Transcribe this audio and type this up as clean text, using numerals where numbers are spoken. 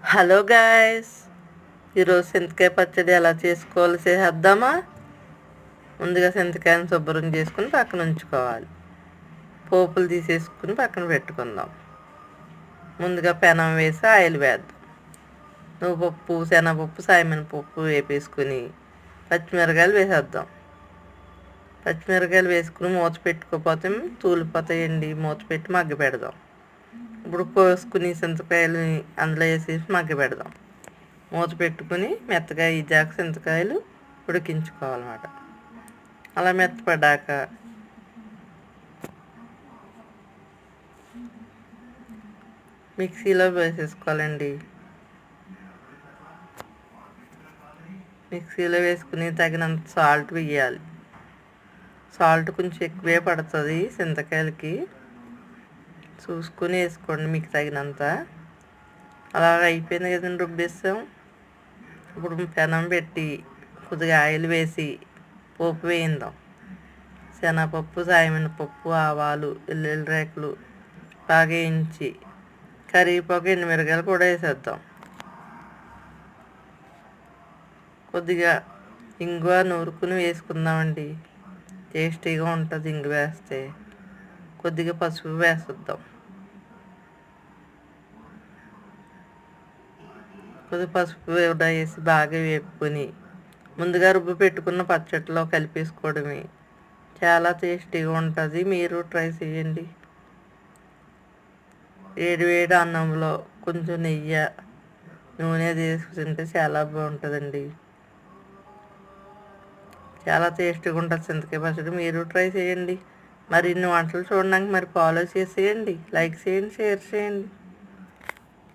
Hello guys, ఈరోజు చింతకాయ పచ్చడి ఎలా చేసుకోవాలో చేసేద్దామా. ముందుగా చింతకాయని శుభ్రం చేసుకుని పక్కన ఉంచుకోవాలి. పోపులు తీసేసుకుని పక్కన పెట్టుకుందాం. ముందుగా పెనం వేసి ఆయిల్ వేద్దాం. నువ్వుపప్పు, శనగపప్పు, సాయమినపప్పు వేపేసుకుని పచ్చిమిరకాయలు వేసేద్దాం. పచ్చిమిరకాయలు వేసుకుని మూత పెట్టుకోకపోతే తూలిపోతాయండి. మూత పెట్టి మగ్గ పెడదాం. ఇప్పుడు కోసుకుని చింతకాయలని అందులో వేసేసి మగ్గ పెడదాం. మూత పెట్టుకుని మెత్తగా ఇజాక చింతకాయలు ఉడికించుకోవాలన్నమాట. అలా మెత్తపడ్డాక మిక్సీలో వేసేసుకోవాలండి. మిక్సీలో వేసుకుని తగినంత సాల్ట్ వేయాలి. సాల్ట్ కొంచెం ఎక్కువే పడుతుంది చింతకాయలకి, చూసుకుని వేసుకోండి మీకు తగినంత. అలా అయిపోయింది కదండి, రుబ్బేస్తాం. ఇప్పుడు పెనం పెట్టి కొద్దిగా ఆయిల్ వేసి పోపు వేయిందాం. శనగపప్పు, సాయమినపప్పు, ఆవాలు, వెల్లుల్లి రేకులు బాగా వేయించి కరివేపాకు, ఎండుమిరకాయలు కూడా వేసేద్దాం. కొద్దిగా ఇంగువ నూరుకుని వేసుకుందామండి, టేస్టీగా ఉంటుంది ఇంగువ వేస్తే. కొద్దిగా పసుపు వేసేద్దాం. కొద్దిగా పసుపు వేసి బాగా వేపుకొని ముందుగా రుబ్బు పెట్టుకున్న పచ్చడిలో కలిపేసుకోవడమే. చాలా టేస్టీగా ఉంటుంది, మీరు ట్రై చేయండి. వేడి వేడి అన్నంలో కొంచెం నెయ్యి, నూనె తీసుకుంటే చాలా బాగుంటుందండి. చాలా టేస్టీగా ఉంటుంది చింతకాయ పచ్చడి, మీరు ట్రై చేయండి. మరిన్ని వంటలు చూడడానికి మరి ఫాలో చేసేయండి. లైక్ చేయండి, షేర్ చేయండి.